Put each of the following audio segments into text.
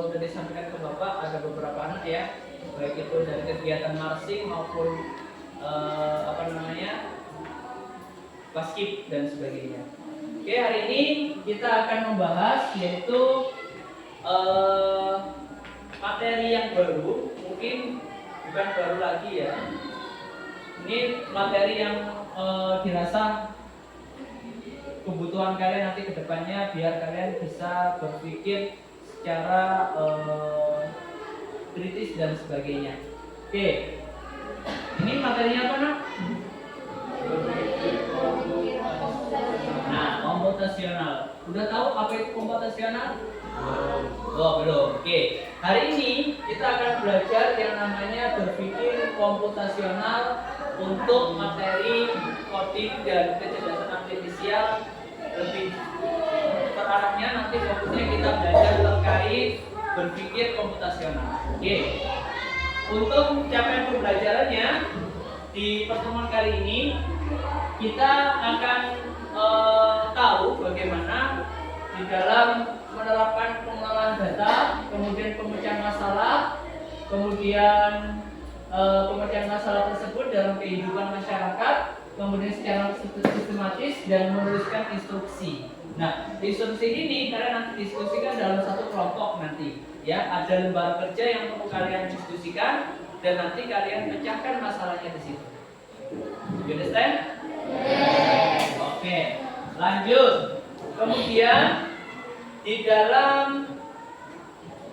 Sudah disampaikan ke Bapak ada beberapa anak ya, baik itu dari kegiatan marching maupun baskip dan sebagainya. Oke, hari ini kita akan membahas yaitu materi yang baru, mungkin bukan baru lagi ya. Ini materi yang dirasa kebutuhan kalian nanti ke depannya biar kalian bisa berpikir secara kritis dan sebagainya. Oke, ini materinya apa nak? Nah, komputasional. Udah tahu apa itu komputasional? Oh, belum. Oke, hari ini kita akan belajar yang namanya berpikir komputasional untuk materi coding dan kecerdasan artifisial. Lebih terarahnya nanti fokusnya kita belajar terkait berpikir komputasional. Oke. Untuk capaian pembelajarannya di pertemuan kali ini kita akan tahu bagaimana di dalam menerapkan pengelolaan data, kemudian pemecahan masalah, kemudian pemecahan masalah tersebut dalam kehidupan masyarakat, kemudian secara sistematis dan menuliskan instruksi. Nah, instruksi ini kalian nanti diskusikan dalam satu kelompok nanti. Ya, ada lembar kerja yang perlu kalian diskusikan dan nanti kalian pecahkan masalahnya di situ. You understand? Yes. Oke, lanjut. Kemudian di dalam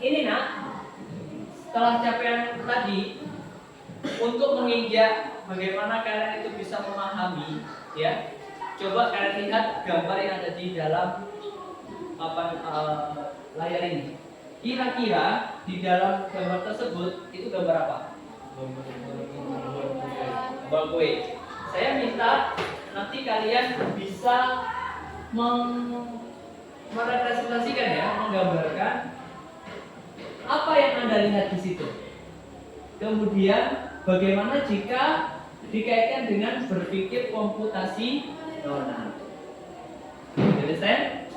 ini nak, setelah capaian tadi, untuk menginjak bagaimana kalian itu bisa memahami, ya. Coba kalian lihat gambar yang ada di dalam layar ini. Kira-kira di dalam gambar tersebut itu gambar apa? Gambar kue. Saya minta nanti kalian bisa merepresentasikan ya, menggambarkan apa yang Anda lihat di situ. Kemudian bagaimana jika dikaitkan dengan berpikir komputasional? Understand?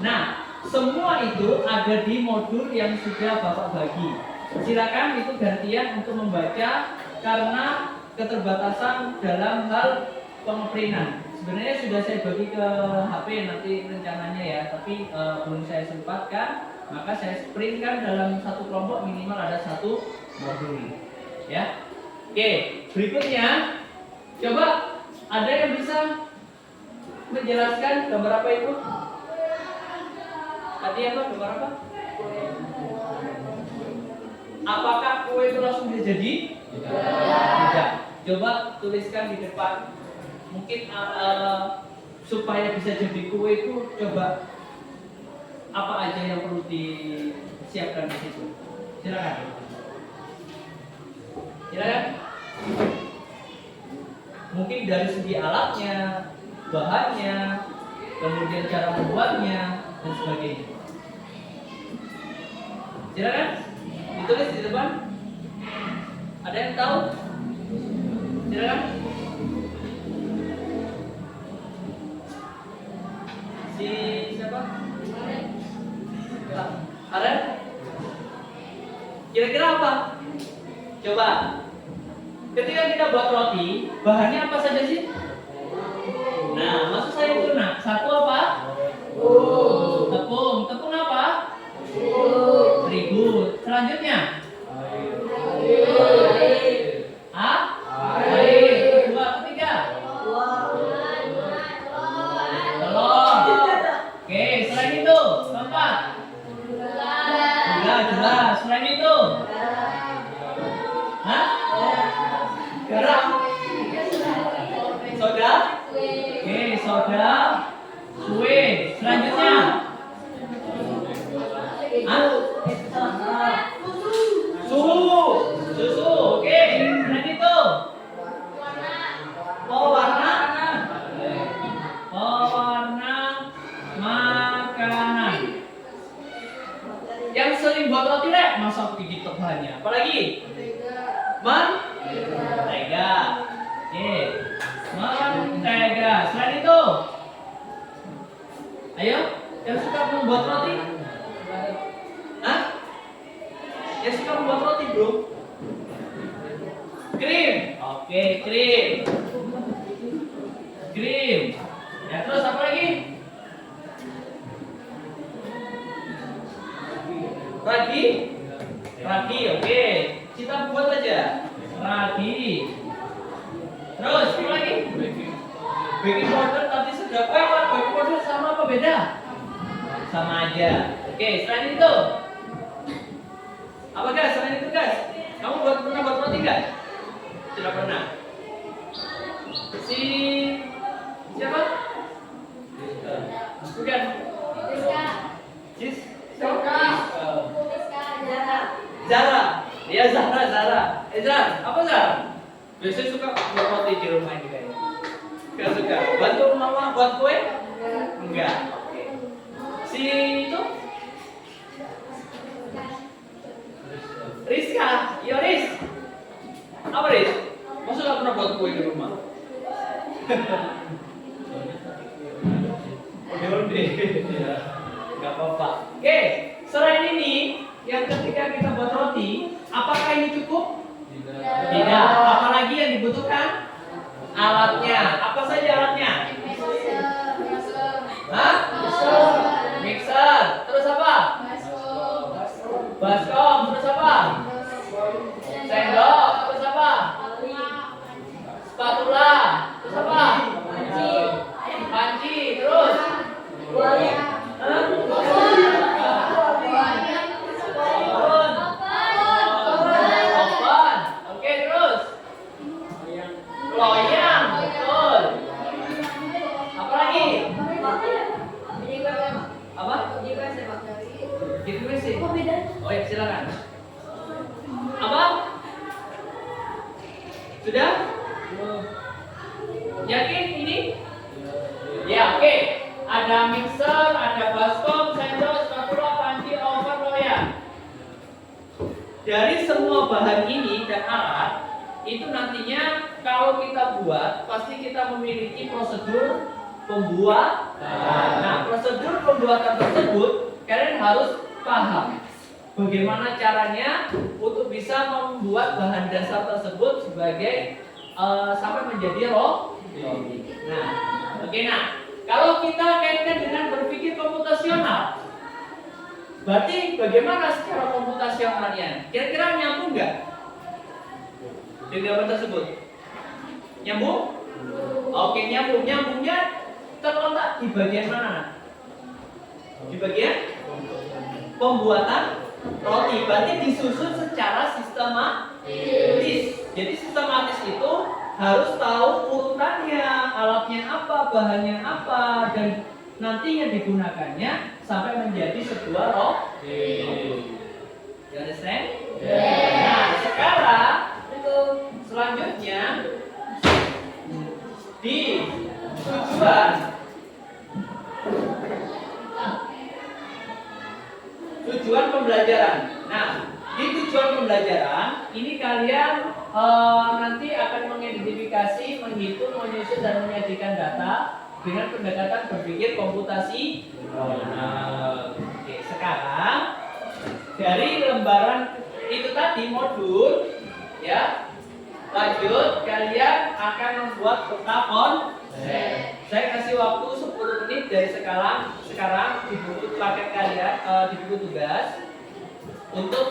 Nah, semua itu ada di modul yang sudah Bapak bagi. Silakan itu gantian untuk membaca karena keterbatasan dalam hal pengeprintan. Sebenarnya sudah saya bagi ke HP nanti rencananya ya, tapi belum saya sempatkan, maka saya sprintkan dalam satu kelompok minimal ada satu modul. Ya. Oke, berikutnya coba ada yang bisa menjelaskan gambar apa itu? Tadi apa? Gambar apa? Apakah kue itu langsung jadi? Tidak. Coba tuliskan di depan. Mungkin supaya bisa jadi kue itu coba apa aja yang perlu disiapkan di situ. Silakan. Silakan. Mungkin dari segi alatnya, bahannya, kemudian cara membuatnya dan sebagainya. Silakan ditulis di depan. Ada yang tahu? Silakan. Si siapa? Aren? Kira-kira apa? Coba. Ketika kita buat roti, bahannya apa saja sih? Nah, maksud saya itu nak. Satu apa? Tepung. Tepung apa? Terigu. Selanjutnya? Air. Kedua, ketiga? Telur. Oke, selain itu, keempat? Gula, jelas. Selain itu? Garam. ada kue. Selanjutnya, susu. Susu. Oke. Selain itu, pewarna makanan. Yang sering buat roti rek, masak gigi bahannya. Apalagi? Mentega. Oke. Mentega. Selain itu, ayo, yang suka membuat roti? Hah? Yang suka membuat roti, bro? Krim. Oke, krim. Krim. Ya, terus apa lagi? Ragi. Ragi, oke. Kita buat aja. Ragi. Terus, apa lagi? Baking powder tadi sudah. Baking powder sama apa beda? Sama aja. Oke, selain itu. Apa guys? Selain itu guys, kamu pernah buat roti nggak? Tidak pernah. Siapa? Bukan. Zara. Iya Zara. Zara, apa Zara? Biasanya suka buat roti di rumah ini kayaknya. Gak suka. Bantu mama buat kue? Enggak. Oke. Si itu? Rizka. Iya Riz. Apa Riz? Masa gak pernah buat kue di rumah? Onde. Gak apa-apa. Oke. Selain ini, yang ketika kita buat roti, apakah ini cukup? Tidak. Apalagi yang dibutuhkan? Alatnya. Apa saja alatnya? Hah? Mixer. Terus apa? Baskom. Terus apa? Sendok. Terus apa? Spatula. Terus apa? Panci. Terus? Loyang, betul. Apa lagi? Apa? Gitu sih. Oh ya, silakan. Apa? Sudah? Yakin ini? Ya, oke. Ada mixer, ada baskom, sendok, spatula, panci, oven, loyang. Dari semua bahan ini dan alat itu nantinya kalau kita buat pasti kita memiliki prosedur pembuatan. Nah, prosedur pembuatan tersebut kalian harus paham bagaimana caranya untuk bisa membuat bahan dasar tersebut sebagai sampai menjadi roti. Nah, oke. Nah, kalau kita kaitkan dengan berpikir komputasional, berarti bagaimana secara komputasionalnya? Kira-kira nyambung nggak? Di gambar tersebut nyambung? Oke, nyambung. Nyambungnya terletak di bagian mana? Di bagian pembuatan roti. Berarti disusun secara sistematis. Jadi sistematis itu harus tahu urutannya, alatnya apa, bahannya apa, dan nantinya digunakannya sampai menjadi sebuah roti. You understand? Nah, sekarang selanjutnya di tujuan pembelajaran. Nah, di tujuan pembelajaran ini kalian nanti akan mengidentifikasi, menghitung, menyusun dan menyajikan data dengan pendekatan berpikir komputasi. Oke, sekarang dari lembaran itu tadi modul, ya, lanjut kalian akan membuat peta konsep. Saya kasih waktu 10 menit dari sekarang di buku paket kalian, di buku tugas untuk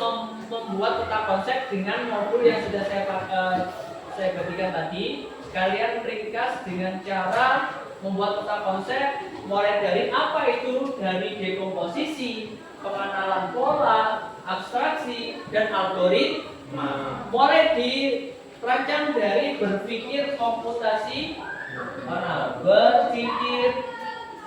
membuat peta konsep dengan modul yang sudah saya bagikan tadi. Kalian ringkas dengan cara membuat peta konsep mulai dari apa itu, dari dekomposisi, pengenalan pola, abstraksi, dan algoritma. Mulai di Terancang dari berpikir komputasional. Berpikir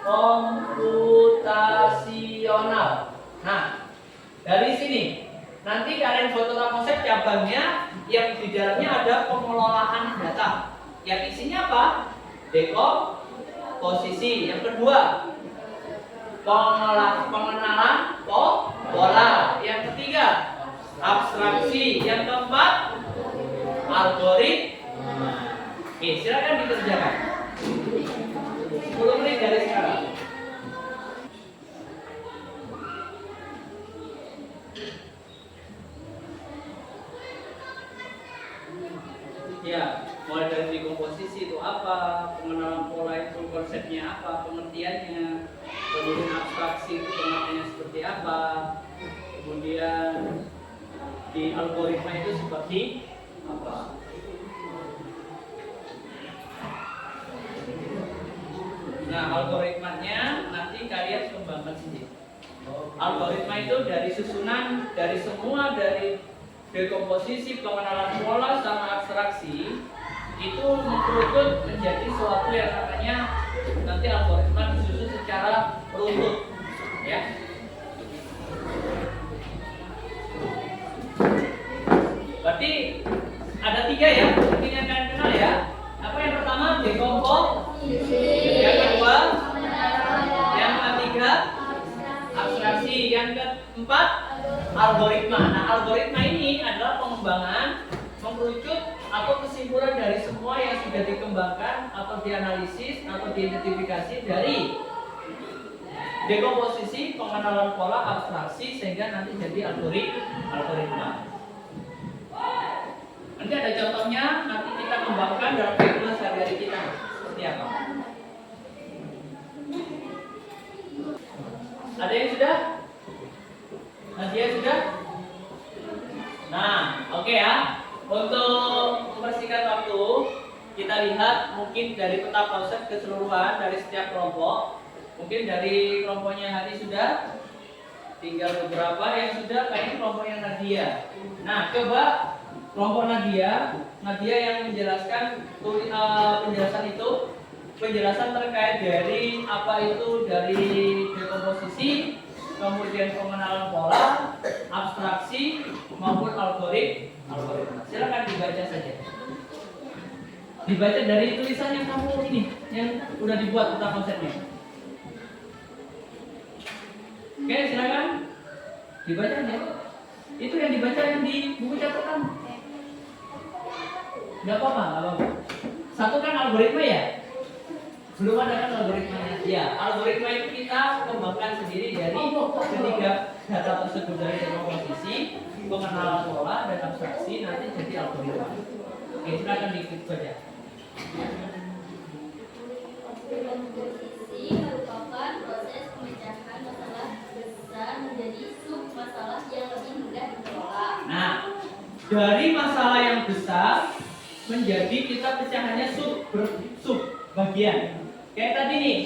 komputasional. Nah, dari sini nanti kalian buat tata konsep cabangnya yang di dalamnya ada pengelolaan data. Yang isinya apa? Dekomposisi. Yang kedua, pengenalan pola. Yang ketiga, abstraksi. Yang keempat, algoritma. Oke, silakan dikerjakan. 10 menit dari sekarang. Ya, mulai dari dekomposisi itu apa, pengenalan pola itu konsepnya apa, pengertiannya, kemudian abstraksi itu pengertiannya seperti apa, kemudian di algoritma itu seperti apa. Nah, algoritmanya nanti kalian kembangkan sendiri. Algoritma itu dari susunan dari semua dari dekomposisi, pengenalan pola sama abstraksi itu mengkerucut menjadi suatu yang namanya nanti algoritma disusun secara runtut, ya. Berarti ada 3 ya, mungkin yang kalian kenal ya. Apa yang pertama? Dekomposisi. Yang kedua, yang ketiga, abstraksi. Yang keempat, algoritma. Nah, algoritma ini adalah pengembangan, mengkerucut atau kesimpulan dari semua yang sudah dikembangkan atau dianalisis atau diidentifikasi dari dekomposisi, pengenalan pola, abstraksi sehingga nanti jadi algoritma. Nanti ada contohnya, nanti kita kembangkan dalam kehidupan sehari-hari kita seperti apa. Ada yang sudah? Nadia sudah? Nah, oke ya. Untuk mempersingkat waktu, kita lihat mungkin dari peta konsep keseluruhan dari setiap kelompok. Mungkin dari kelompoknya Hadi sudah, tinggal beberapa yang sudah, kayaknya kelompoknya Nadia. Nah, coba kelompok Nadia yang menjelaskan penjelasan itu, penjelasan terkait dari apa itu dari dekomposisi, kemudian pengenalan pola, abstraksi maupun algoritma. Silakan dibaca saja. Dibaca dari tulisan yang kamu ini, yang udah dibuat peta konsepnya. Oke, silakan dibaca ya. Itu yang dibaca yang di buku catatan. Nggak apa-apa. Satu kan algoritma ya. Belum ada kan algoritmanya. Ya, algoritma itu kita kembangkan sendiri dari ketiga data tersebut dari dekomposisi, pengenalan pola dan abstraksi nanti jadi algoritma. Oke, silakan dibaca. Dekomposisi merupakan proses pemecahan masalah besar menjadi sub masalah yang lebih mudah dikelola. Nah, dari masalah yang besar menjadi kita pecahannya sub bagian. Kayak tadi nih,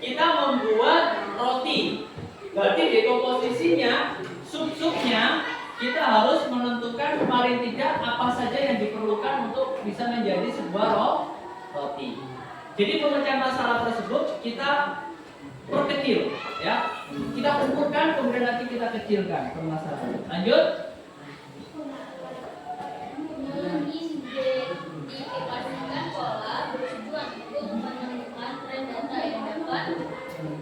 kita membuat roti. Berarti dekomposisinya, sub-subnya kita harus menentukan paling tidak apa saja yang diperlukan untuk bisa menjadi sebuah roti. Jadi pemecahan masalah tersebut kita perkecil, ya. Kita ukurkan, kemudian nanti kita kecilkan permasalahan. Lanjut. Mengindikasikan pola bertujuan untuk menemukan tren data yang dapat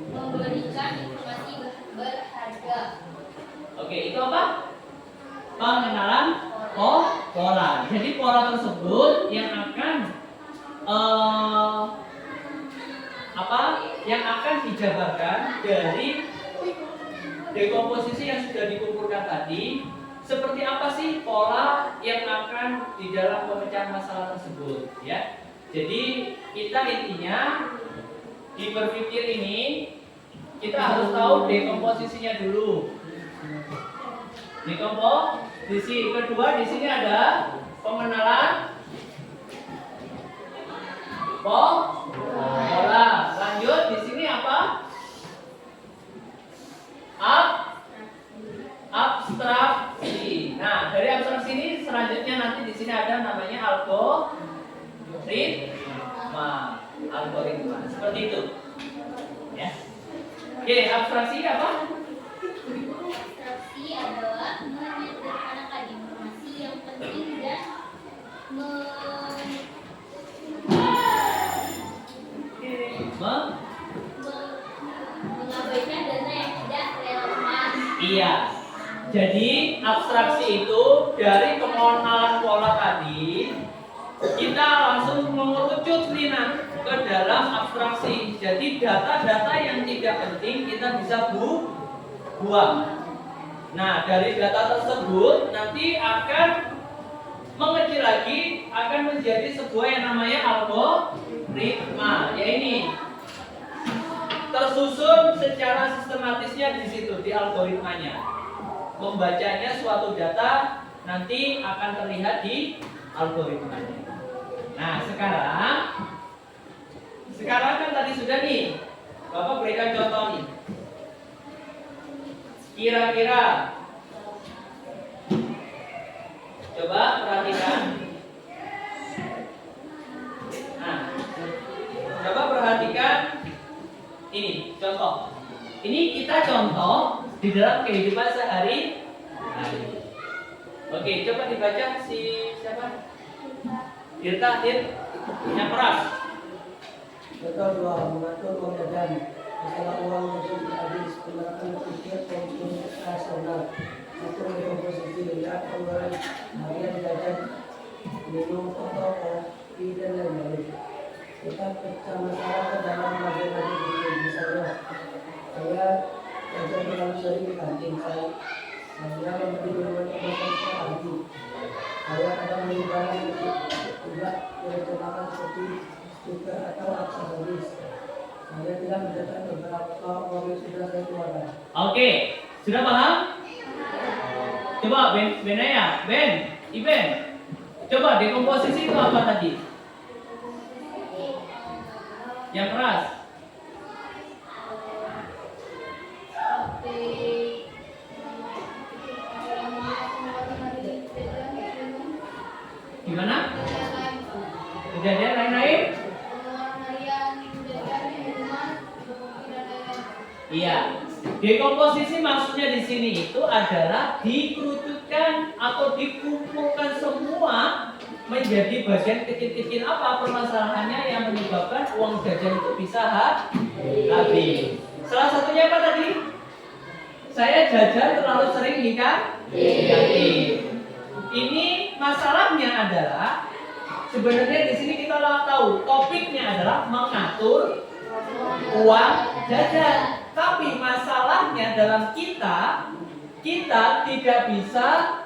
memberikan informasi berharga. Oke, itu apa? Pengenalan pola. Jadi pola tersebut yang akan yang akan dijabarkan dari dekomposisi yang sudah dikumpulkan tadi. Seperti apa sih pola yang akan di dalam pemecahan masalah tersebut, ya? Jadi kita intinya di berpikir ini kita harus tahu dekomposisinya dulu. Dekomposisi kedua di sini ada pengenalan pola. Lanjut di sini apa? Abstraksi. Nah, dari abstraksi ini selanjutnya nanti di sini ada namanya algoritma seperti itu ya. Oke, abstraksi apa? Abstraksi adalah menyederhanakan informasi yang penting dan mengabaikan data yang tidak relevan. Iya. Jadi abstraksi itu dari pengenalan pola tadi kita langsung mengerucut nih ke dalam abstraksi. Jadi data-data yang tidak penting kita bisa buang. Nah, dari data tersebut nanti akan mengecil lagi akan menjadi sebuah yang namanya algoritma. Ya ini tersusun secara sistematisnya di situ di algoritmanya. Membacanya suatu data nanti akan terlihat di algoritmanya. Nah, sekarang kan tadi sudah nih Bapak berikan contoh nih. Kira-kira coba perhatikan. Nah, coba perhatikan ini contoh. Ini kita contoh di dalam kehidupan sehari-hari. Oke, coba dibaca si siapa? Tirta, yang keras. Contoh 2, mengatur uang jajan. Masalah uang yang tidak habis, penerapan berpikir rasional. Atur komposisi, lihat pengeluaran harian jajan, minum, foto, kopi, dan lain-lain. Kita pecah masalah ke dalam bagian-bagian ini. Misalnya, saya jajan terlalu sering di kantin. Saya membeli minuman kemasan sekali. Saya kadang beli barang yang tidak direncanakan seperti stiker atau aksesoris. Saya tidak mencatat beberapa uang yang sudah saya keluarkan. Oke, sudah paham? Coba Benaya, Iben, coba dekomposisi itu apa tadi? Yang keras. Gimana? Kejadian lain-lain? Iya. Dekomposisi maksudnya di sini itu adalah dikerucutkan atau dikumpulkan semua menjadi bagian kecil-kecil. Apa permasalahannya yang menyebabkan uang jajan itu bisa habis? Salah satunya apa tadi? Saya jajan terlalu sering di kantin. Ini masalahnya adalah sebenarnya di sini kita tahu topiknya adalah mengatur uang jajan. Tapi masalahnya dalam kita tidak bisa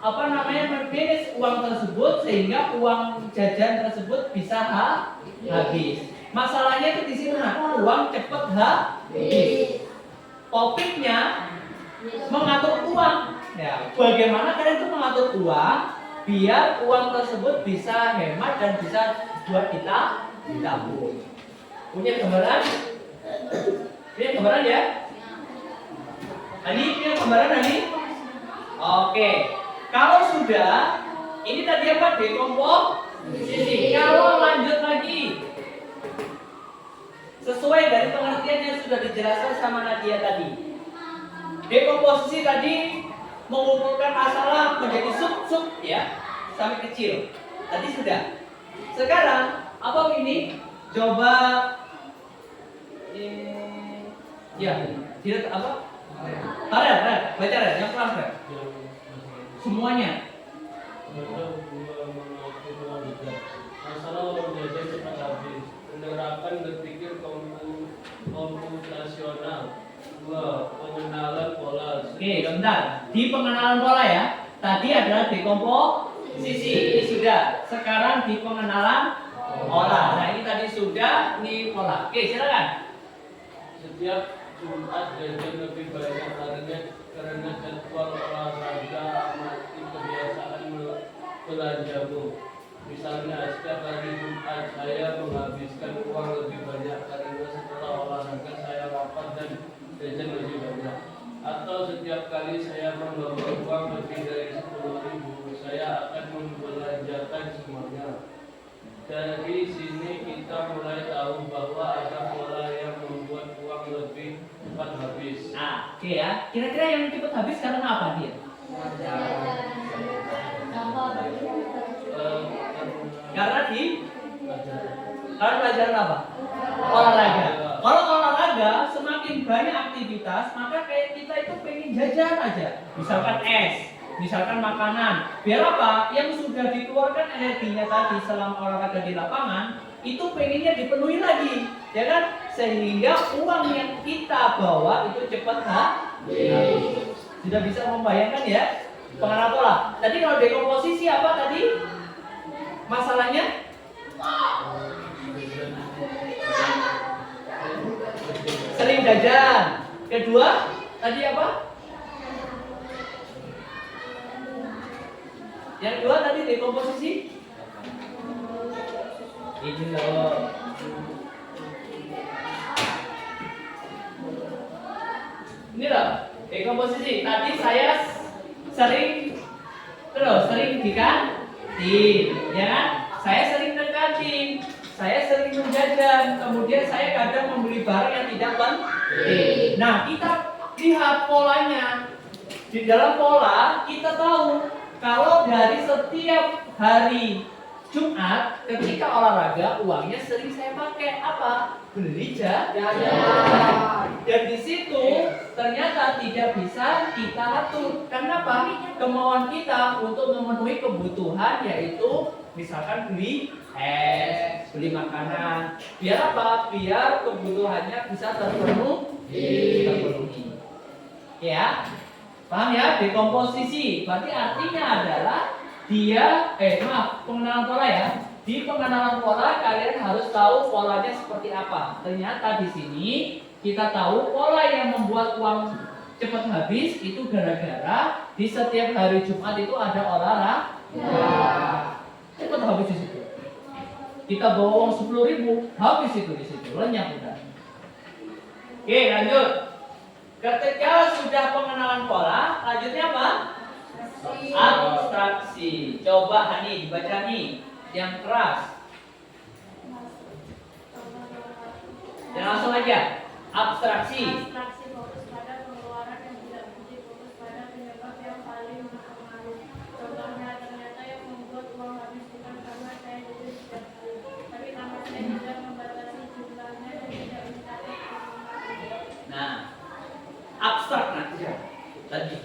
manage uang tersebut sehingga uang jajan tersebut bisa habis. Masalahnya itu di sini uang cepat habis. Topiknya mengatur uang. Ya, bagaimana kalian itu mengatur uang biar uang tersebut bisa hemat dan bisa buat kita ditabung. Punya gambaran? Punya gambaran ya? Ani, punya gambaran Ani? Oke. Kalau sudah, ini tadi apa? Dekomposisi. Kalau lanjut lagi, sesuai dari pengertian yang sudah dijelaskan sama Nadia tadi. Dekomposisi tadi mengumpulkan masalah menjadi sub ya, sampai kecil. Tadi sudah. Sekarang apa ini? Coba ya, tidak apa? Baca yang kelas semuanya. Masalah uang jajan cepat habis. Penerapan berpikir komputasional. 2. Pengenalan pola. Oke, bentar. Di pengenalan pola ya. Tadi adalah dekomposisi. Ini sudah. Sekarang di pengenalan pola. Nah, ini tadi sudah, ini pola. Oke, silakan. Setiap Jumat jajan lebih banyak karena jadwal olahraga amati kebiasaan belanjamu. Misalnya setiap hari Jumat saya menghabiskan uang lebih banyak karena setelah olahraga saya lapar dan jajan lebih banyak. Atau setiap kali saya membawa uang lebih dari 10.000 saya akan membelanjakan semuanya. Dari sini kita mulai tahu bahwa ada pola yang membuat uang lebih cepat habis. Nah, oke ya. Kira-kira yang cepat habis karena apa dia? Karena karena pelajaran apa? Olahraga. Kalau olahraga semakin banyak aktivitas, maka kayak kita itu pengen jajan aja. Misalkan es, misalkan makanan. Biar apa? Yang sudah dikeluarkan energinya tadi selama olahraga di lapangan, itu pengennya dipenuhi lagi, ya kan? Sehingga uang yang kita bawa itu cepat habis. Sudah bisa membayangkan ya? Pengenal pola. Tadi kalau dekomposisi apa tadi? Masalahnya? Sering jajan. Kedua, tadi apa? Yang kedua tadi dekomposisi. Ini loh. Ini loh, dekomposisi. Tadi saya sering di kantin, ya kan? Saya sering ke kantin. Saya sering menjajan, kemudian saya kadang membeli barang yang tidak penting. Nah, kita lihat polanya. Di dalam pola kita tahu kalau dari setiap hari Jumat ketika olahraga uangnya sering saya pakai apa? Beli jajan. Dan di situ ternyata tidak bisa kita atur. Karena apa? Kemauan kita untuk memenuhi kebutuhan yaitu misalkan beli es, beli makanan. Biar apa? Biar kebutuhannya bisa terpenuhi. Ya, paham ya? Dekomposisi berarti artinya adalah pengenalan pola ya. Di pengenalan pola kalian harus tahu polanya seperti apa. Ternyata di sini kita tahu pola yang membuat uang cepat habis itu gara-gara di setiap hari Jumat itu ada olahraga. Cepat habis di situ. Kita bawa uang 10.000, habis itu di situ, lenyap udah. Oke, lanjut. Ketika sudah pengenalan pola, lanjutnya apa? Abstraksi. Coba Hani, dibaca nih, yang keras. Dan langsung aja. Abstraksi. Abstraksi fokus pada pengeluaran yang tidak berhenti, fokus pada penyebab yang paling berpengaruh. Contohnya, ternyata yang membuat uang habis bukan karena saya jadi setiap hari, tapi karena saya tidak membatasi jumlahnya dan tidak mencatat pengeluaran. Nah, abstrak nanti tadi.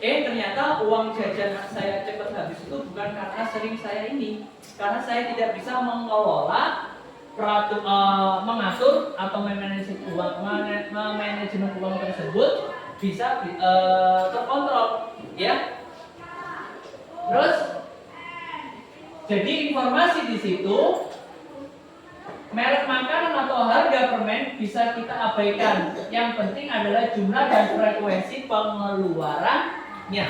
Ternyata uang jajan saya cepat habis itu bukan karena sering saya ini, karena saya tidak bisa mengelola, mengatur atau manajemen uang tersebut bisa terkontrol, ya. Terus, jadi informasi di situ. Merek makanan atau harga permen bisa kita abaikan. Yang penting adalah jumlah dan frekuensi pengeluarannya.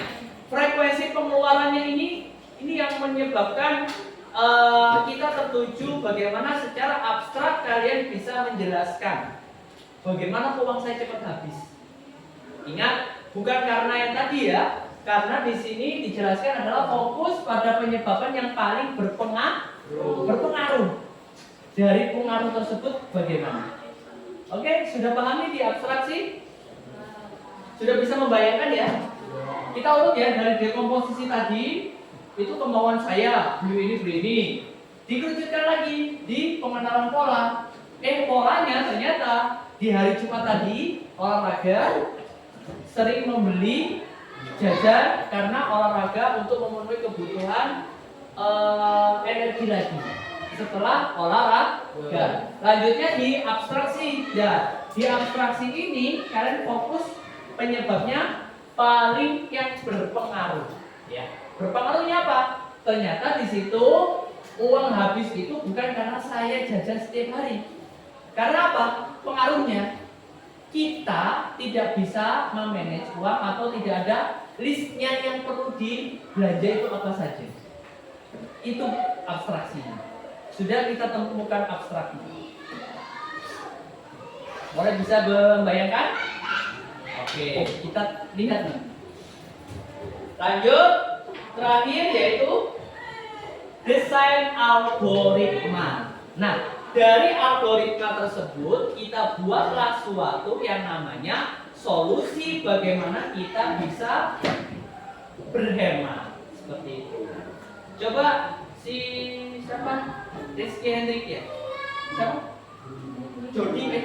Frekuensi pengeluarannya ini yang menyebabkan kita tertuju bagaimana secara abstrak kalian bisa menjelaskan bagaimana uang saya cepat habis. Ingat, bukan karena yang tadi ya, karena di sini dijelaskan adalah fokus pada penyebabkan yang paling berpengaruh. Dari pengaruh tersebut bagaimana? Oke, sudah pahami di abstraksi? Sudah bisa membayangkan ya? Kita urut ya, dari dekomposisi tadi itu kemauan saya beli ini. Dikerucutkan lagi di pengenalan pola. Polanya ternyata di hari Jumat tadi olahraga sering membeli jajan karena olahraga untuk memenuhi kebutuhan energi lagi. Setelah olahraga, lanjutnya di abstraksi. Ya, di abstraksi ini kalian fokus penyebabnya paling yang berpengaruh. Ya, berpengaruhnya apa? Ternyata di situ uang habis itu bukan karena saya jajan setiap hari. Karena apa? Pengaruhnya kita tidak bisa memanage uang atau tidak ada listnya yang perlu dibelanja itu apa saja. Itu abstraksinya. Sudah kita temukan abstraknya. Boleh bisa membayangkan? Oke, kita lihat nih. Lanjut, terakhir yaitu desain algoritma. Nah, dari algoritma tersebut kita buatlah suatu yang namanya solusi bagaimana kita bisa berhemat seperti itu. Coba si siapa? Rizky Hendrik ya? Siapa? Jody ya?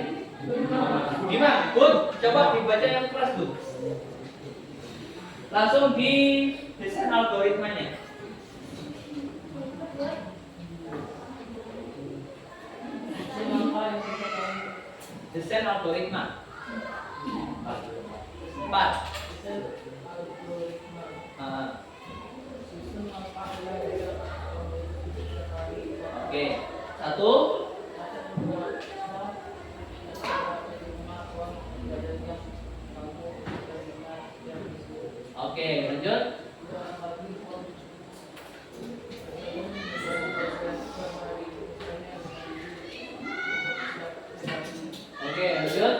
Gimana? Bud, coba dibaca yang kelas Bud. Langsung di desain algoritmanya. Desain algoritma 4. Oke, 1. Oke, lanjut. Oke, lanjut.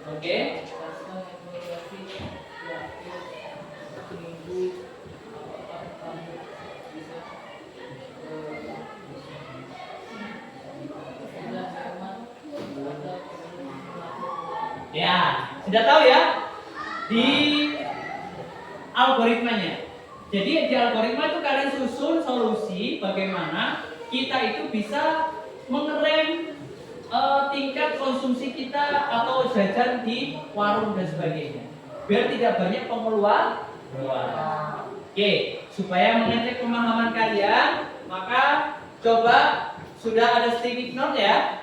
Oke. Ya, sudah tahu ya di algoritmanya. Jadi di algoritma itu kalian susun solusi bagaimana kita itu bisa mengerem tingkat konsumsi kita atau jajan di warung dan sebagainya, biar tidak banyak pengeluaran. Oke, supaya mengecek pemahaman kalian, maka coba sudah ada sticky note ya.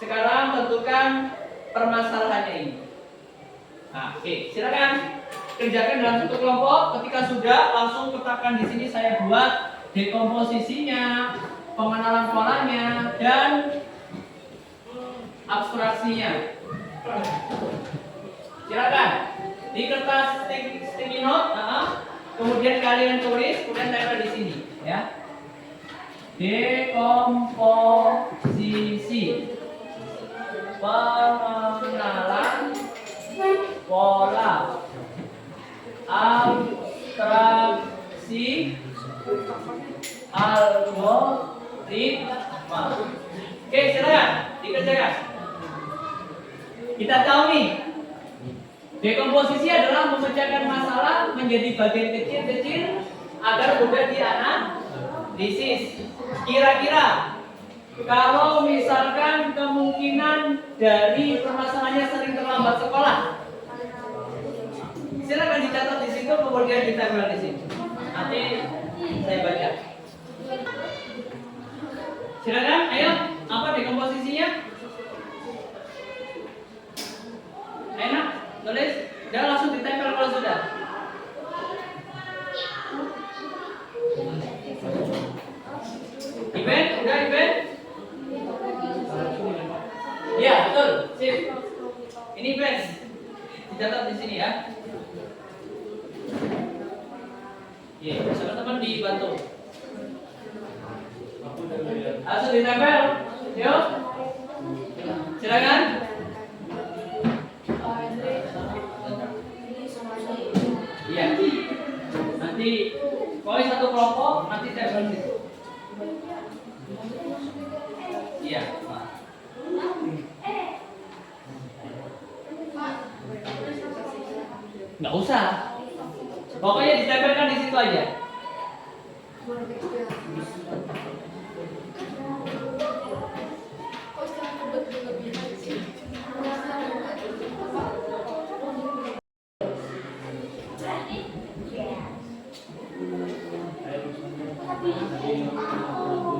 Sekarang tentukan permasalahannya ini. Nah, oke, silakan kerjakan dalam satu kelompok. Ketika sudah, langsung petakan di sini saya buat dekomposisinya, pengenalan polanya, dan abstraksinya. Silakan di kertas sticky note, kemudian kalian tulis, kemudian tempel di sini, ya. Dekomposisi, pengenalan pola, abstraksi, algoritma. Oke, silakan dikerjakan. Kita tahu nih, dekomposisi adalah memecahkan masalah menjadi bagian kecil-kecil agar mudah dianalisis. Kira-kira kalau misalkan kemungkinan dari permasalahannya sering terlambat sekolah, silakan dicatat di situ, kemudian ditempel di sini. Nanti saya baca. Silakan, ayo, apa dekomposisinya? Enak, tulis. Udah langsung ditempel kalau sudah. Event, udah event? Iya, betul. Sip. Ini event. Dicatat di sini ya. Iya, teman-teman dibantu. Langsung ditempel. Yuk. Silakan. Iya. Nanti pokoknya satu kelompok nanti tempel di situ. Iya, Pak. Nggak usah. Pokoknya ditempelkan di situ aja.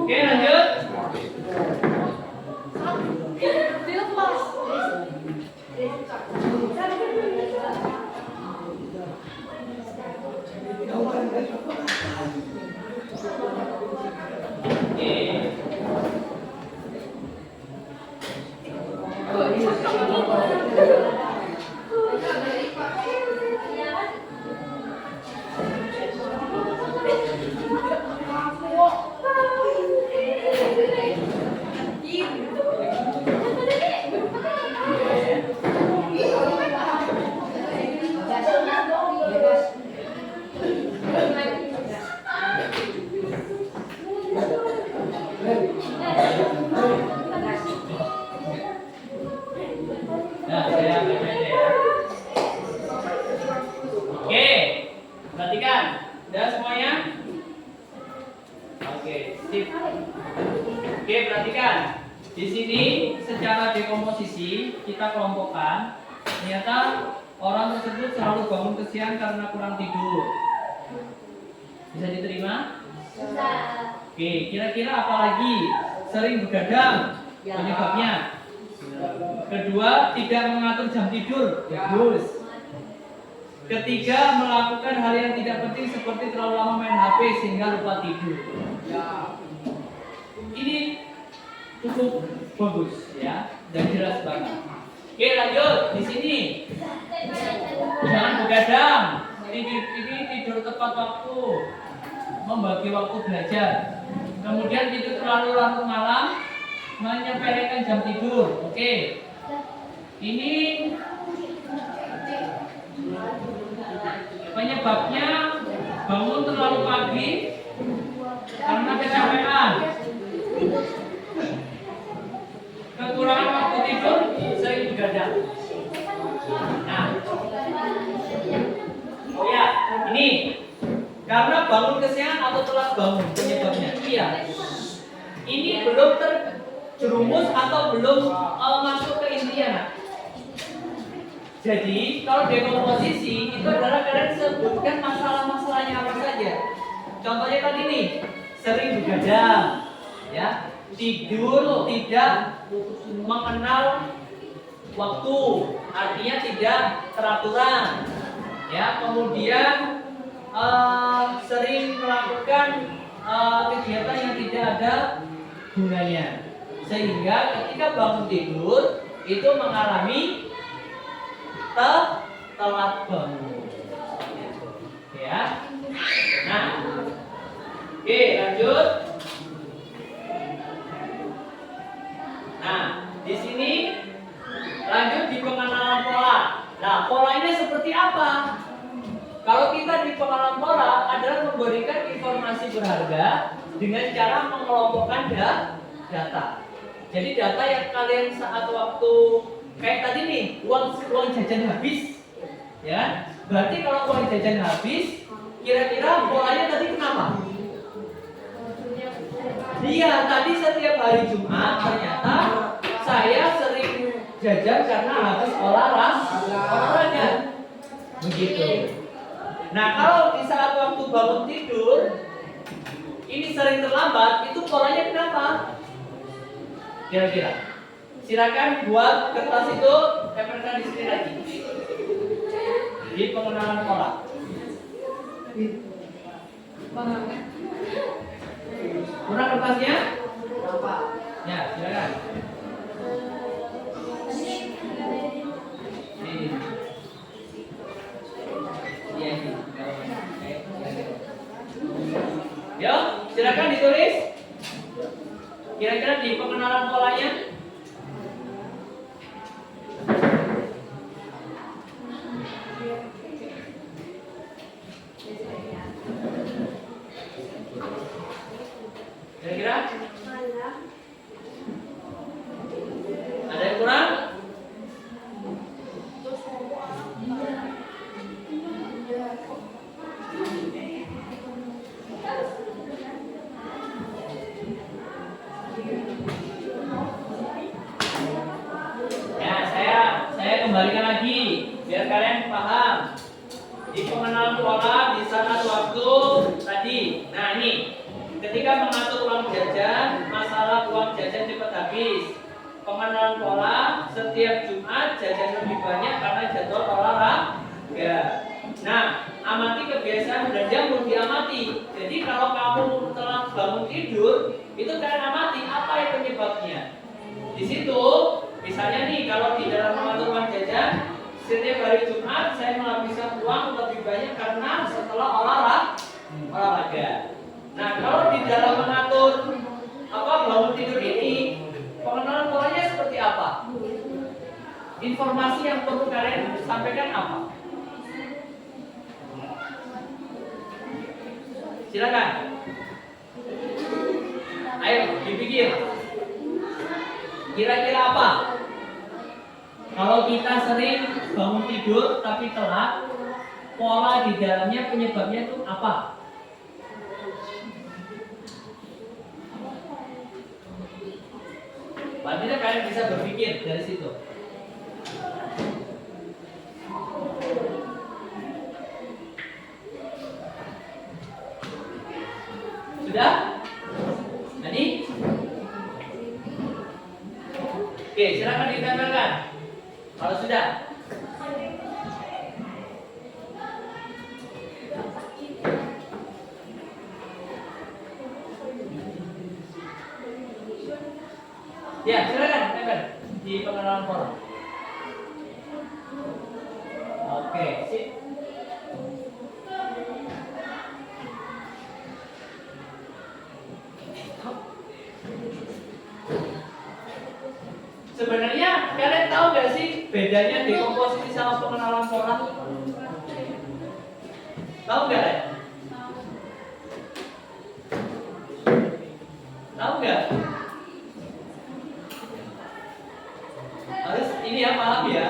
Oke, lanjut. Oke, perhatikan. Di sini secara dekomposisi kita kelompokkan. Ternyata orang tersebut selalu bangun kesiangan karena kurang tidur. Bisa diterima? Bisa. Oke, kira-kira apa lagi? Sering begadang penyebabnya. Kedua, tidak mengatur jam tidur. Bagus. Ketiga, melakukan hal yang tidak penting seperti terlalu lama main HP sehingga lupa tidur. Ini cukup bagus ya, dan jelas banget. Oke, lanjut di sini. Jangan begadang. Ini tidur tepat waktu, membagi waktu belajar. Kemudian tidur terlalu larut malam, menyepelekan jam tidur. Oke. Ini penyebabnya bangun terlalu pagi karena kecapean. Kekurangan waktu tidur, sering begadang. Nah, oh ya, ini karena bangun kesiangan atau telat bangun penyebabnya. Iya. Ini belum terjerumus atau belum masuk ke intinya. Jadi kalau dekomposisi itu adalah kalian sebutkan masalah-masalahnya apa saja. Contohnya tadi nih, sering begadang, ya, tidur tidak mengenal waktu, artinya tidak teraturan, ya. Kemudian sering melakukan kegiatan yang tidak ada gunanya, sehingga ketika bangun tidur itu mengalami telat bangun, ya. Nah, oke, lanjut. Nah, di sini lanjut di pengenalan pola. Nah, pola ini seperti apa? Kalau kita di pengenalan pola adalah memberikan informasi berharga dengan cara mengelompokkan data. Jadi data yang kalian saat waktu kayak tadi nih, uang jajan habis, ya. Berarti kalau uang jajan habis, kira-kira polanya tadi kenapa? Iya, tadi setiap hari Jumat ternyata saya sering jajan karena habis olahraga. Begitu. Nah, kalau di saat waktu bangun tidur ini sering terlambat, itu polanya kenapa? Kira-kira. Silakan buat kertas itu, tempelkan di sini lagi. Di pengenalan pola. Kurang kertasnya? Ya, silakan. Yo, silakan ditulis. Kira-kira di pengenalan polanya. Kira-kira? Ada yang kurang? Ya, saya kembalikan lagi biar kalian paham. Di pengenalan pola di saat waktu tadi. Nah, ini ketika mengatur uang jajan, masalah uang jajan cepat habis. Pengenalan pola, setiap Jumat jajan lebih banyak karena jadwal olahraga. Nah, amati kebiasaan belanja pun diamati. Jadi kalau kamu telah bangun tidur, itu kalian amati apa yang penyebabnya. Di situ, misalnya nih, kalau di dalam mengatur uang jajan, setiap hari Jumat saya menghabiskan uang lebih banyak karena setelah olahraga. Nah, kalau di dalam mengatur bangun tidur ini, pengenalan polanya seperti apa? Informasi yang perlu kalian sampaikan apa? Silakan. Ayo dipikir. Kira-kira apa? Kalau kita sering bangun tidur tapi telat, pola di dalamnya penyebabnya itu apa? Paling tidak kalian bisa berpikir dari situ. Sudah? Nani? Oke, silakan ditempelkan. Kalau sudah. Ya, silakan tempel di pengenalan pola. Oke, sip. Sebenarnya kalian tahu nggak sih bedanya dekomposisi sama pengenalan pola? Tahu nggak? Ya? Tahu nggak? Harus ini ya, paham ya.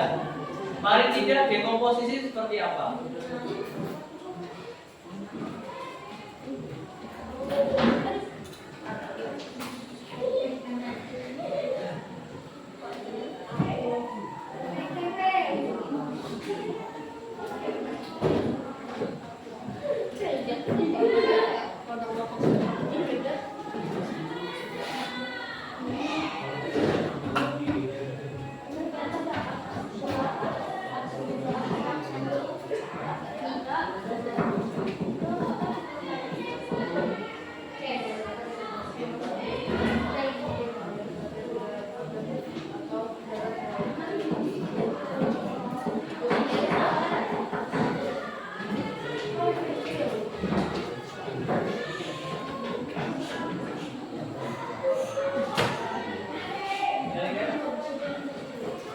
Mari tidak dekomposisi seperti apa?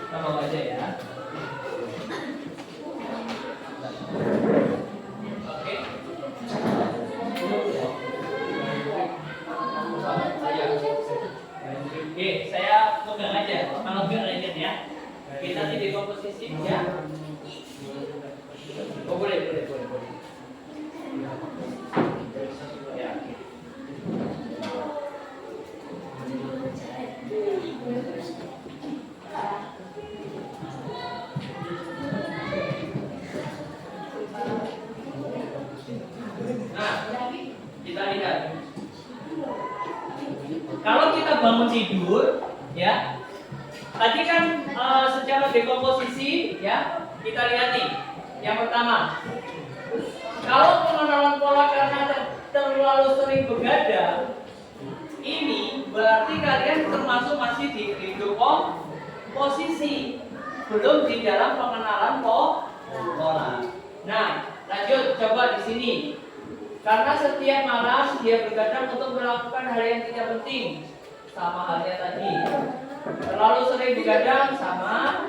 Tambah aja ya. Oke. Oke, saya pegang aja. Kalau enggak lanjut ya. Kita nanti di komposisi ya. Oh boleh. Ya. Nah, kita lihat. Kalau kita bangun tidur, ya, tadi kan secara dekomposisi, ya, kita lihat nih. Yang pertama, kalau pengenalan pola karena terlalu sering begadang, ini berarti kalian termasuk masih di dekomposisi, belum di dalam pengenalan pola. Nah, lanjut coba di sini. Karena setiap malam dia begadang untuk melakukan hal yang tidak penting, sama halnya tadi. Terlalu sering begadang sama.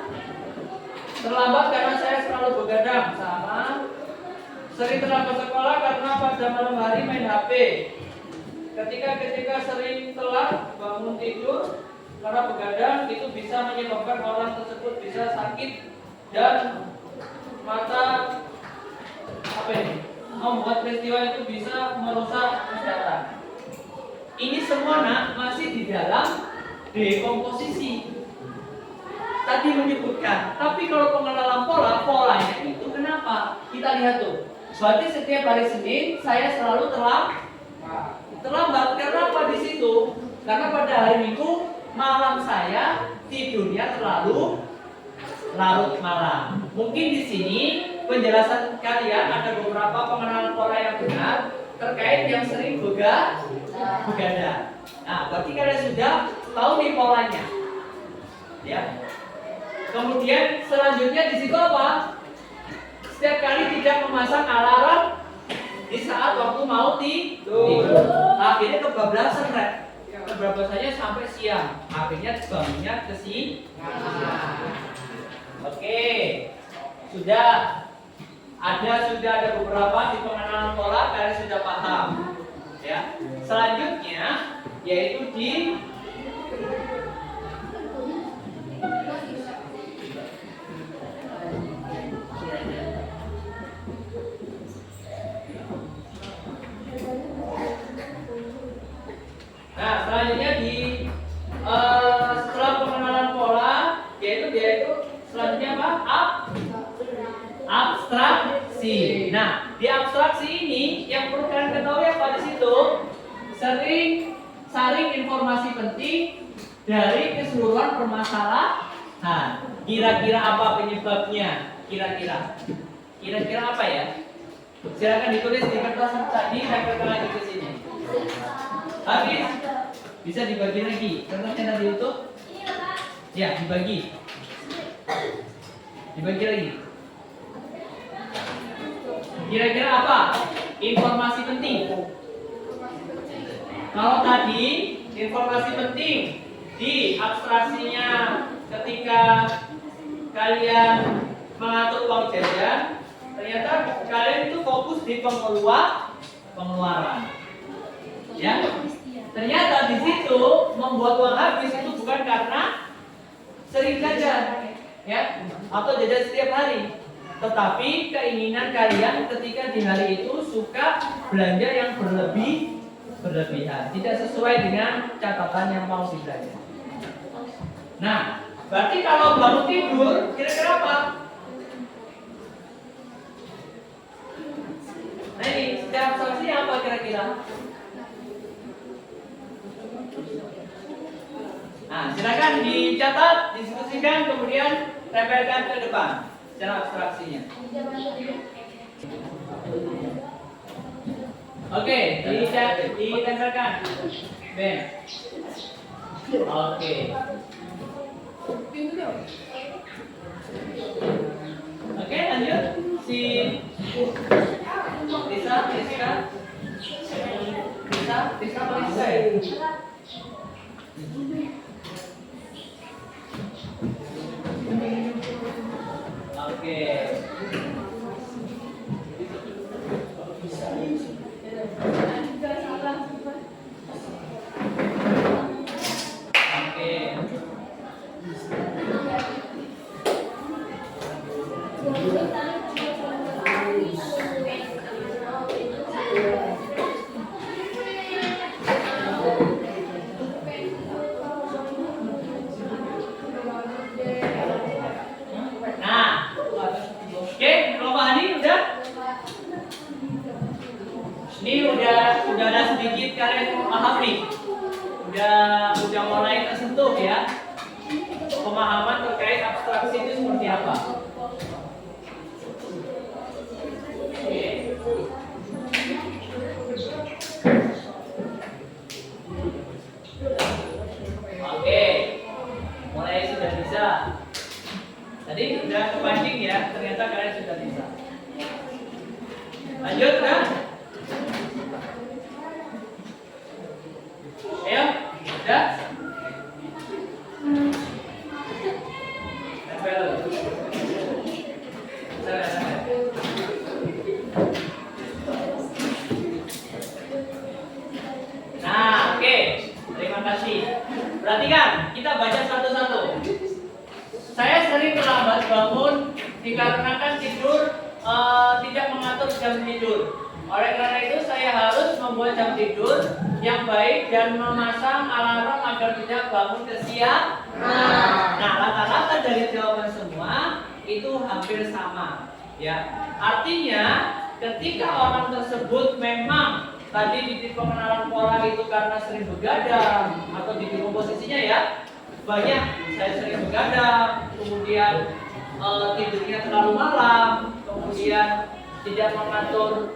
Terlambat karena saya selalu begadang sama. Sering terlambat sekolah karena pada malam hari main HP. Ketika sering telat bangun tidur karena begadang, itu bisa menyebabkan orang tersebut bisa sakit dan mata apa ini? Membuat peristiwa itu bisa merusak kesehatan. Ini semua masih di dalam dekomposisi. Tadi menyebutkan, tapi kalau pengenalan polanya itu kenapa? Kita lihat tuh. Berarti setiap hari Senin saya selalu terlambat. Karena apa di situ? Karena pada hari Minggu malam saya tidurnya terlalu larut malam. Mungkin di sini penjelasan kalian ada beberapa pengenalan pola yang benar terkait yang sering begadang. Nah, berarti kalian sudah tahu nih polanya, ya. Kemudian selanjutnya di situ apa? Setiap kali tidak memasang alarm di saat waktu mau tidur, akhirnya kebablasan, Red. Kebablasannya sampai siang, akhirnya bangunnya ke siang. Oke, sudah ada beberapa di pengenalan pola, kalian sudah paham, ya. Selanjutnya yaitu di selanjutnya setelah di abstraksi ini yang perlu kalian ketahui apa di situ? Sering saring informasi penting dari keseluruhan permasalahan. Kira-kira apa penyebabnya? Kira-kira apa ya? Silakan ditulis di kertas tadi, tempelkan lagi ke sini. Habis bisa dibagi lagi. Kertasnya tadi itu? Ya, dibagi. Dibagi lagi. Kira-kira apa? Informasi penting. Kalau tadi informasi penting di abstraksinya ketika kalian mengatur uang jajan, ternyata kalian itu fokus di pengeluaran. Ya. Ternyata di situ membuat uang habis itu bukan karena sering jajan, ya, atau jajan setiap hari, tetapi keinginan kalian ketika di hari itu suka belanja yang berlebihan, tidak sesuai dengan catatan yang mau dibelanja. Nah, berarti kalau baru tidur, kira-kira apa? Nah ini, secara abstraksi apa kira-kira? Nah, silakan dicatat, diskusikan, kemudian tempelkan ke depan secara abstraksinya. Oke, ditempelkan. Ben. Oke. Oke, lanjut. Si Lisa paling saya. Oke. Udah ada sedikit kalian paham nih. Udah mulai tersentuh ya. Pemahaman terkait abstraksi itu seperti apa? Oke. Mulai sudah bisa. Tadi sudah kepancing ya, ternyata kalian sudah bisa. Lanjut kan? Ayo, sudah? Tempel. Nah, oke. Terima kasih. Perhatikan, kita baca satu-satu. Saya sering terlambat bangun dikarenakan tidur tidak mengatur jam tidur. Oleh karena itu saya harus membuat jam tidur yang baik dan memasang alarm agar tidak bangun kesiangan. Nah, rata-rata dari jawaban semua itu hampir sama, ya. Artinya, ketika orang tersebut memang tadi di pengenalan pola itu karena sering begadang atau di komposisinya ya banyak, saya sering begadang, kemudian tidurnya terlalu malam, kemudian tidak mengatur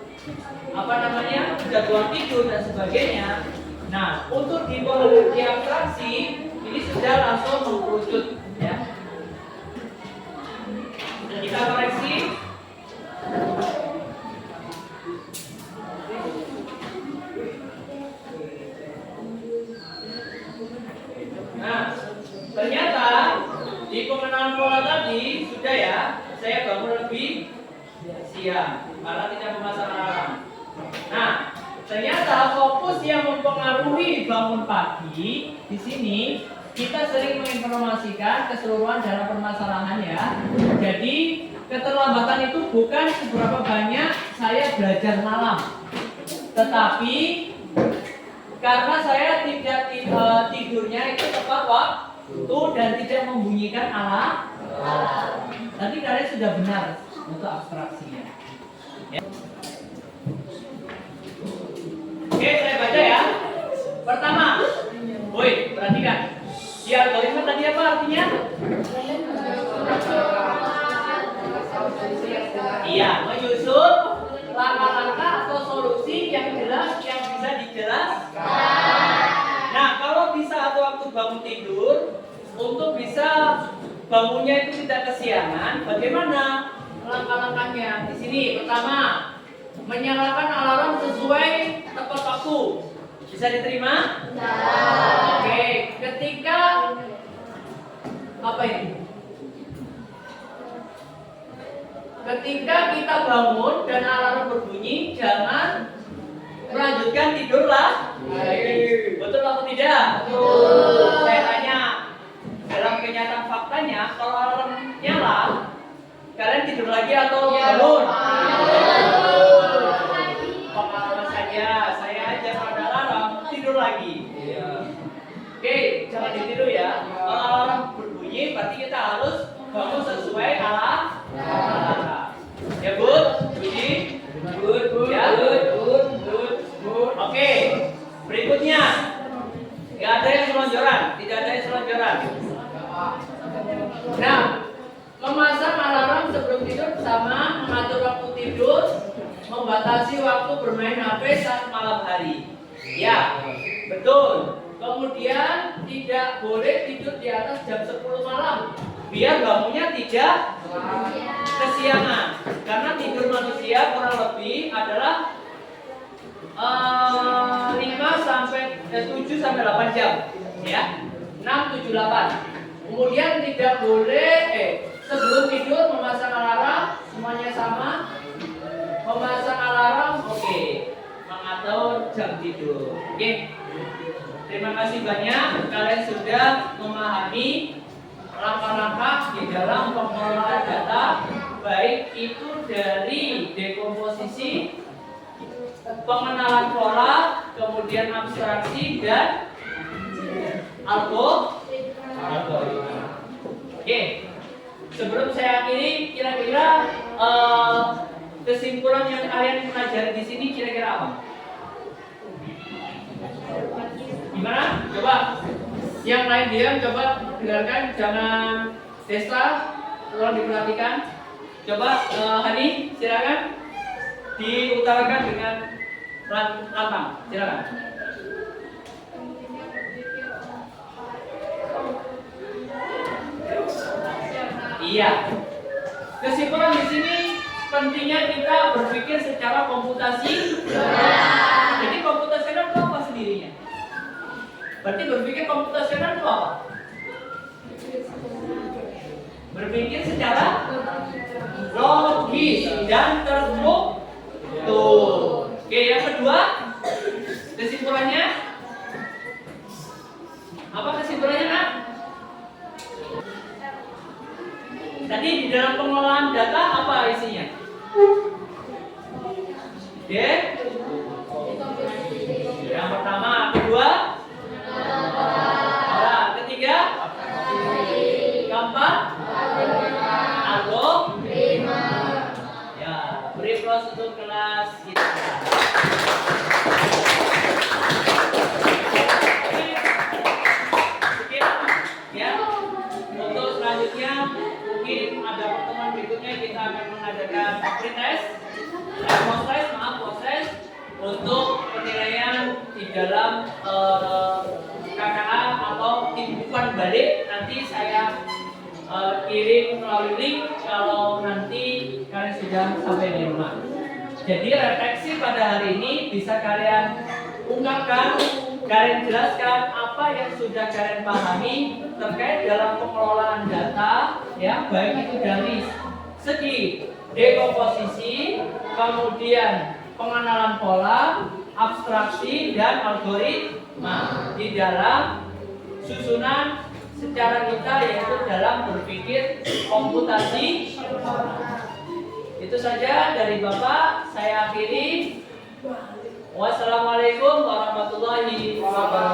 jadwal tidur dan sebagainya. Nah, untuk di abstraksi ini sudah langsung mengkerucut ya. Kita koreksi. Nah, ternyata di pengenalan pola tadi sudah ya, saya bangun lebih siang karena tidak memasang alarm. Nah, ternyata fokus yang mempengaruhi bangun pagi di sini kita sering menginformasikan keseluruhan dalam permasalahan ya. Jadi keterlambatan itu bukan seberapa banyak saya belajar malam, tetapi karena saya tidak tidurnya itu tepat waktu dan tidak membunyikan alarm. Tadi kalian sudah benar untuk abstraksinya. Ya. Oke, saya baca ya. Pertama, woi, perhatikan. Di algoritma tadi apa artinya? Iya, menyusun langkah-langkah atau solusi yang jelas yang bisa dijelaskan. Nah, kalau di saat waktu bangun tidur, untuk bisa bangunnya itu tidak kesiangan, bagaimana langkah-langkahnya? Di sini pertama, menyalakan alarm sesuai tepat waktu. Bisa diterima? Oke, ketika apa ini? Ketika kita bangun dan alarm berbunyi, jangan melanjutkan tidur lagi. Betul atau tidak? Betul. Saya tanya, dalam kenyataan faktanya, kalau alarm nyala, kalian tidur lagi atau bangun? Pengalaman saja, saya aja pada alarm tidur lagi. Oke, jangan ditiru ya. Kalau alarm berbunyi, berarti kita harus bangun sesuai alarm. Ya, Bud? Budi? Bud? Ya? Bud? Oke, berikutnya. Tidak ada yang selonjoran. Nah, memasang alarm sebelum tidur sama mengatur waktu tidur, membatasi waktu bermain HP saat malam hari. Ya, betul. Kemudian tidak boleh tidur di atas jam 10 malam, biar bangunnya tidak kesiangan. Karena tidur manusia kurang lebih adalah 7 sampai 8 jam, ya. 6, 7, 8. Kemudian tidak boleh sebelum tidur memasang alarm, semuanya sama. Memasang alarm, oke. Mengatur jam tidur. Oke. Terima kasih banyak, kalian sudah memahami langkah-langkah di dalam pengelolaan data, baik itu dari dekomposisi, pengenalan pola, kemudian abstraksi dan algoritma. Oke, sebelum saya akhiri, kira-kira kesimpulan yang kalian pelajari di sini kira-kira apa? Gimana? Coba yang lain diam, coba dengarkan, jangan desa, tolong diperhatikan. Coba Hani, silakan diutarakan dengan lantang, silakan. Iya. Kesimpulan di sini pentingnya kita berpikir secara komputasi. Jadi komputasional itu apa sendirinya? Berarti berpikir komputasional itu apa? Berpikir secara logis dan terstruktur. Oke, yang kedua, kesimpulannya apa kesimpulannya, Nak? Tadi di dalam pengelolaan data apa isinya? Yang pertama, kedua, ketiga, keempat, algoritma. Ya, beri aplaus untuk kelas kita. Ya, untuk selanjutnya mungkin ada pertemuan berikutnya kita akan mengadakan pretest, proses untuk penilaian di dalam KKA atau timbukan balik. Nanti saya kirim melalui link kalau nanti kalian sudah sampai di rumah. Jadi refleksi pada hari ini bisa kalian ungkapkan, kalian jelaskan apa yang sudah kalian pahami terkait dalam pengelolaan data, ya, baik itu dari segi dekomposisi, kemudian pengenalan pola, abstraksi dan algoritma di dalam susunan secara kita, yaitu dalam berpikir komputasi. Itu saja dari Bapak, saya akhiri. Wassalamualaikum warahmatullahi wabarakatuh.